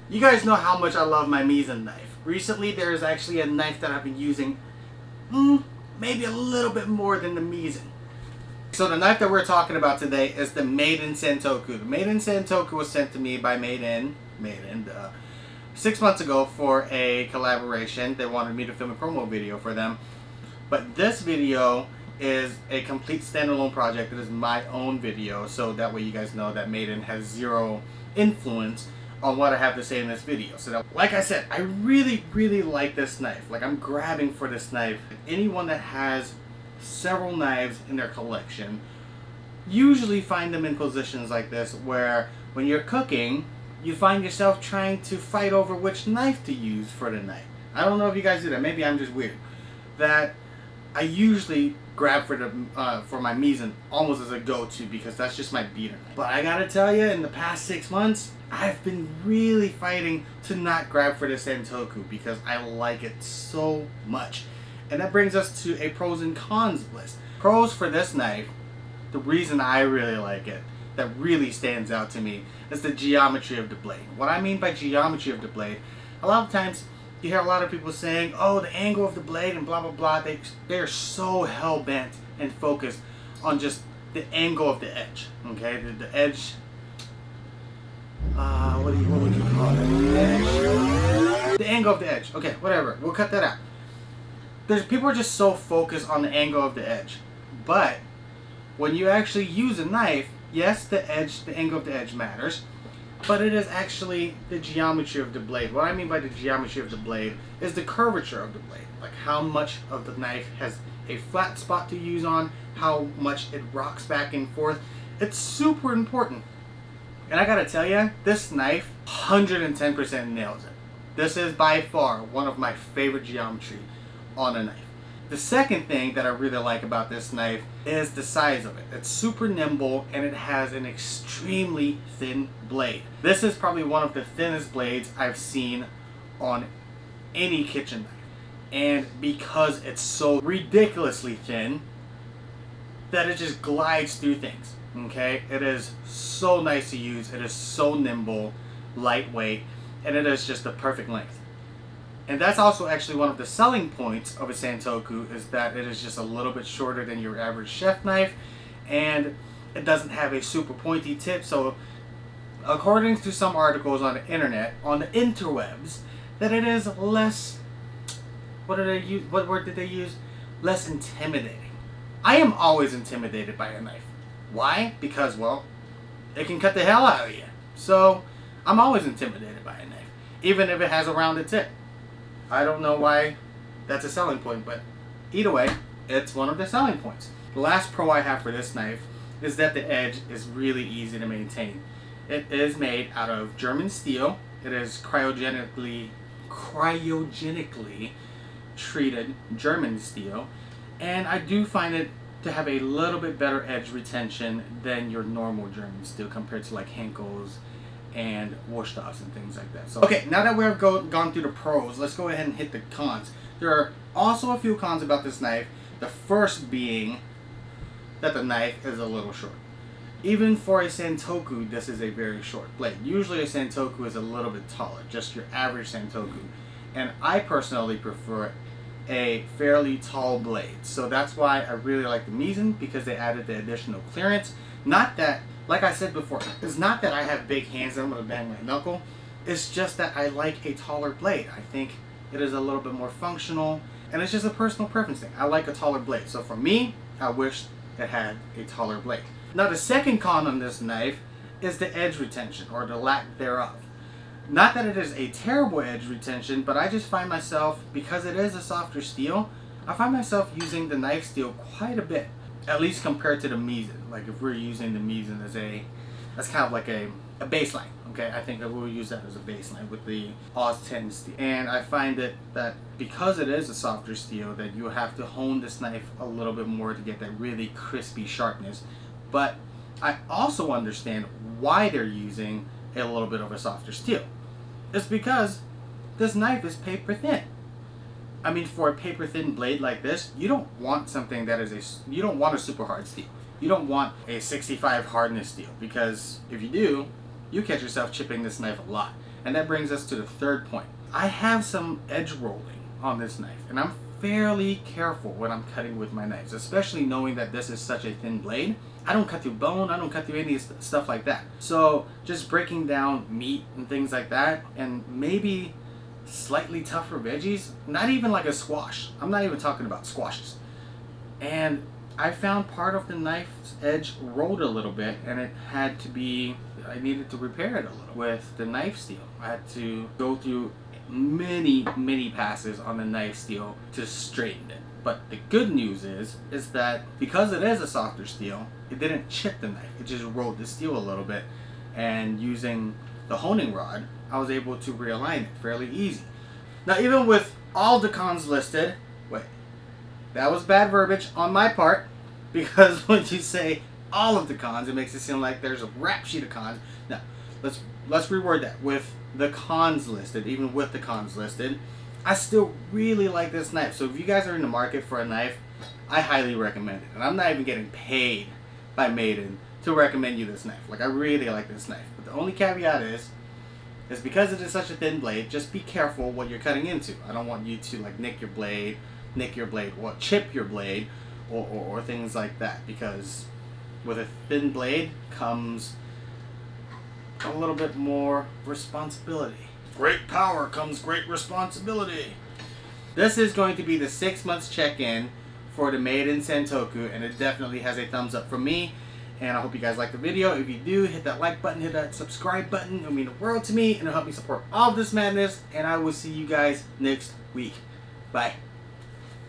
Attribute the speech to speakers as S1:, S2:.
S1: You guys know how much I love my Misen knife. Recently there is actually a knife that I've been using maybe a little bit more than the Misen. So the knife that we're talking about today is the Misen Santoku. The Misen Santoku was sent to me by Misen 6 months ago for a collaboration. They wanted me to film a promo video for them. But this video is a complete standalone project. It is my own video, so that way you guys know that Misen has zero influence on what I have to say in this video. So that, like I said, I really like this knife. Like, I'm grabbing for this knife. Anyone that has several knives in their collection usually find them in positions like this where when you're cooking, you find yourself trying to fight over which knife to use for the night. I don't know if you guys do that. Maybe I'm just weird. That I usually grab for my Misen almost as a go-to because that's just my beater knife. But I gotta tell you, in the past 6 months, I've been really fighting to not grab for the Santoku because I like it so much. And that brings us to a pros and cons list. Pros for this knife, the reason I really like it, that really stands out to me, is the geometry of the blade. What I mean by geometry of the blade, a lot of times you hear a lot of people saying, oh, the angle of the blade and blah blah blah. They're so hell-bent and focused on just the angle of the edge. Okay, the edge. What would you call it? The angle of the edge. Okay, whatever. We'll cut that out. People are just so focused on the angle of the edge, but when you actually use a knife, yes, the angle of the edge matters, but it is actually the geometry of the blade. What I mean by the geometry of the blade is the curvature of the blade, like how much of the knife has a flat spot to use on, how much it rocks back and forth. It's super important. And I gotta tell you, this knife 110% nails it. This is by far one of my favorite geometry on a knife. The second thing that I really like about this knife is the size of it. It's super nimble and it has an extremely thin blade. This is probably one of the thinnest blades I've seen on any kitchen knife. And because it's so ridiculously thin, that it just glides through things. Okay, it is so nice to use. It is so nimble, lightweight, and it is just the perfect length. And that's also actually one of the selling points of a Santoku, is that it is just a little bit shorter than your average chef knife, and it doesn't have a super pointy tip. So according to some articles on the internet, on the interwebs, that it is less, what word did they use? Less intimidating. I am always intimidated by a knife. Why? Because, well, it can cut the hell out of you. So I'm always intimidated by a knife, even if it has a rounded tip. I don't know why that's a selling point, but either way, it's one of the selling points. The last pro I have for this knife is that the edge is really easy to maintain. It is made out of German steel. It is cryogenically treated German steel, and I do find it to have a little bit better edge retention than your normal German steel compared to like Henkel's and Wurstoffs and things like that. So, okay, now that we've gone through the pros, let's go ahead and hit the cons. There are also a few cons about this knife. The first being that the knife is a little short. Even for a Santoku, this is a very short blade. Usually a Santoku is a little bit taller, just your average Santoku. And I personally prefer a fairly tall blade. So that's why I really like the Misen, because they added the additional clearance. Not that, like I said before, it's not that I have big hands and I'm going to bang my knuckle. It's just that I like a taller blade. I think it is a little bit more functional, and it's just a personal preference thing. I like a taller blade. So for me, I wish it had a taller blade. Now the second con on this knife is the edge retention, or the lack thereof. Not that it is a terrible edge retention, but I just find myself, because it is a softer steel, I find myself using the knife steel quite a bit. At least compared to the Misen. Like if we're using the Misen as that's kind of like a baseline. Okay, I think that we'll use that as a baseline with the Oz 10 steel. And I find that because it is a softer steel, that you have to hone this knife a little bit more to get that really crispy sharpness. But I also understand why they're using a little bit of a softer steel. It's because this knife is paper thin. I mean, for a paper thin blade like this, you don't want something that is you don't want a super hard steel. You don't want a 65 hardness steel, because if you do, you catch yourself chipping this knife a lot. And that brings us to the third point. I have some edge rolling on this knife, and I'm fairly careful when I'm cutting with my knives, especially knowing that this is such a thin blade. I don't cut through bone, I don't cut through any stuff like that. So just breaking down meat and things like that, and maybe slightly tougher veggies, not even like a squash. I'm not even talking about squashes. And I found part of the knife's edge rolled a little bit, and it had to be, I needed to repair it a little with the knife steel. I had to go through many passes on the knife steel to straighten it. But the good news is that because it is a softer steel, it didn't chip the knife. It just rolled the steel a little bit, and using the honing rod, I was able to realign it fairly easy. Now, even with all the cons listed, wait, that was bad verbiage on my part, because when you say all of the cons, it makes it seem like there's a rap sheet of cons. Now, let's reword that. With the cons listed, even with the cons listed, I still really like this knife. So if you guys are in the market for a knife, I highly recommend it. And I'm not even getting paid by Misen to recommend you this knife. Like, I really like this knife. But the only caveat is because it is such a thin blade, just be careful what you're cutting into. I don't want you to like nick your blade, or chip your blade, or things like that. Because with a thin blade comes a little bit more responsibility. Great power comes great responsibility. This is going to be the 6 months check-in for the Misen Santoku, and it definitely has a thumbs up from me. And I hope you guys like the video. If you do, hit that like button, hit that subscribe button. It'll mean the world to me, and it'll help me support all of this madness. And I will see you guys next week. Bye.